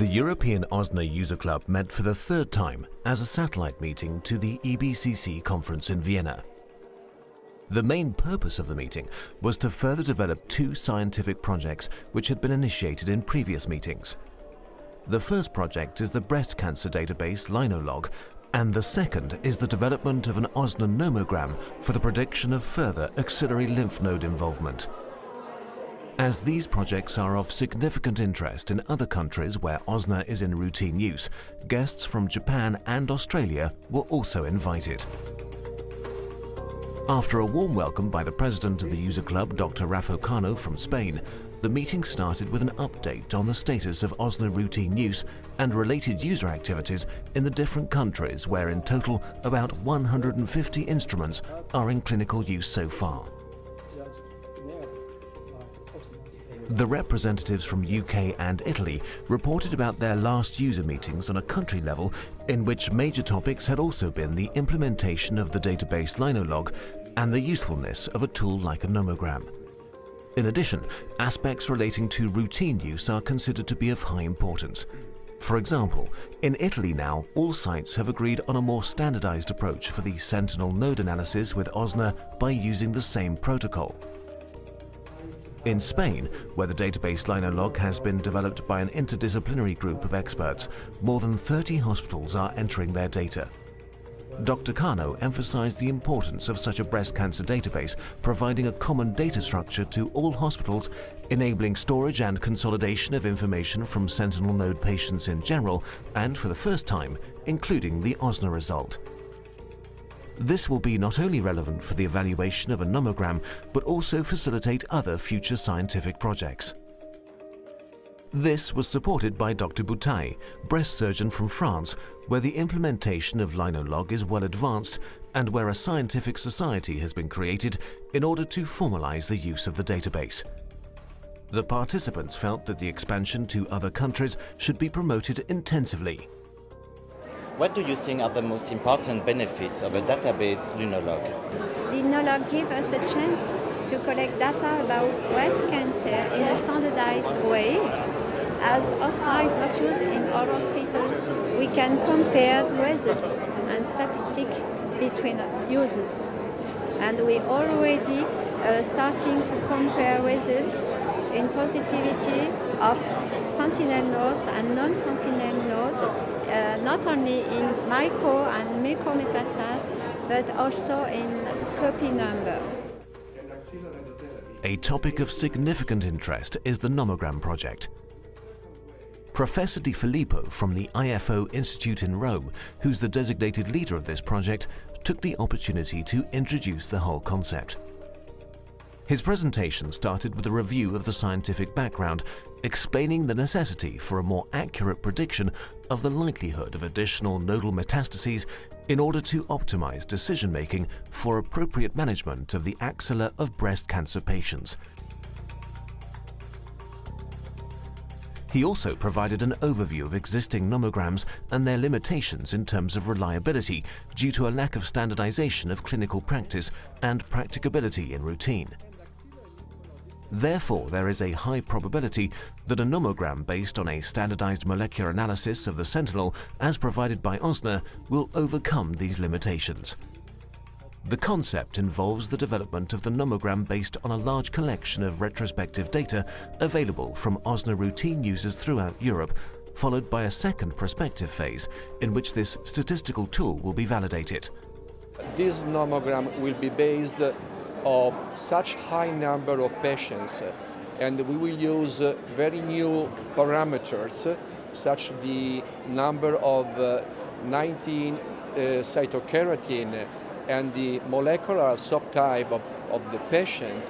The European OSNA User Club met for the third time as a satellite meeting to the EBCC conference in Vienna. The main purpose of the meeting was to further develop two scientific projects which had been initiated in previous meetings. The first project is the breast cancer database LynoLog, and the second is the development of an OSNA Nomogram for the prediction of further axillary lymph node involvement. As these projects are of significant interest in other countries where OSNA is in routine use, guests from Japan and Australia were also invited. After a warm welcome by the president of the User Club, Dr. Rafa Cano from Spain, the meeting started with an update on the status of OSNA routine use and related user activities in the different countries where in total about 150 instruments are in clinical use so far. The representatives from UK and Italy reported about their last user meetings on a country level, in which major topics had also been the implementation of the database LynoLog and the usefulness of a tool like a Nomogram. In addition, aspects relating to routine use are considered to be of high importance. For example, in Italy now, all sites have agreed on a more standardized approach for the sentinel node analysis with OSNA by using the same protocol. In Spain, where the database LynoLog has been developed by an interdisciplinary group of experts, more than 30 hospitals are entering their data. Dr. Cano emphasized the importance of such a breast cancer database, providing a common data structure to all hospitals, enabling storage and consolidation of information from sentinel node patients in general, and for the first time, including the OSNA result. This will be not only relevant for the evaluation of a nomogram, but also facilitate other future scientific projects. This was supported by Dr. Boutaille, breast surgeon from France, where the implementation of LynoLog is well advanced and where a scientific society has been created in order to formalize the use of the database. The participants felt that the expansion to other countries should be promoted intensively. What do you think are the most important benefits of a database LynoLog? LynoLog gives us a chance to collect data about breast cancer in a standardized way. As OSNA is not used in all hospitals, we can compare the results and statistics between users. And we already starting to compare results in positivity of sentinel nodes and non-sentinel nodes, not only in micro and macro metastases, but also in copy number. A topic of significant interest is the Nomogram project. Professor Di Filippo from the IFO Institute in Rome, who's the designated leader of this project, took the opportunity to introduce the whole concept. His presentation started with a review of the scientific background, explaining the necessity for a more accurate prediction of the likelihood of additional nodal metastases in order to optimize decision-making for appropriate management of the axilla of breast cancer patients. He also provided an overview of existing nomograms and their limitations in terms of reliability due to a lack of standardization of clinical practice and practicability in routine. Therefore, there is a high probability that a nomogram based on a standardized molecular analysis of the sentinel, as provided by OSNA, will overcome these limitations. The concept involves the development of the nomogram based on a large collection of retrospective data available from OSNA routine users throughout Europe, followed by a second prospective phase in which this statistical tool will be validated. This nomogram will be based on such high number of patients, and we will use very new parameters, such the number of 19 cytokeratin and the molecular subtype of the patient,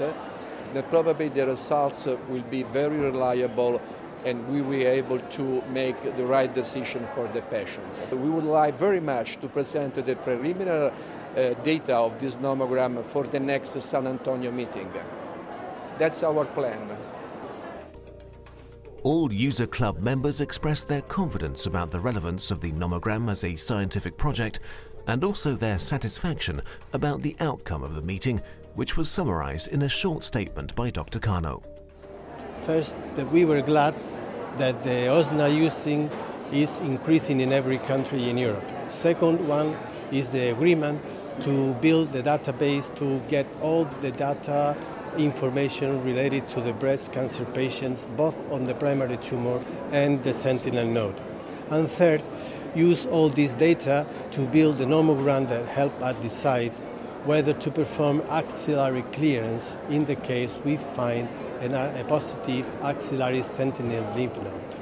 that probably the results will be very reliable and we will be able to make the right decision for the patient. We would like very much to present the preliminary data of this nomogram for the next San Antonio meeting. That's our plan. All User Club members expressed their confidence about the relevance of the Nomogram as a scientific project and also their satisfaction about the outcome of the meeting, which was summarized in a short statement by Dr. Cano. First, that we were glad that the OSNA using is increasing in every country in Europe. Second one is the agreement to build the database to get all the data information related to the breast cancer patients, both on the primary tumor and the sentinel node. And third, use all this data to build the Nomogram that help us decide whether to perform axillary clearance in the case we find a positive axillary sentinel lymph node.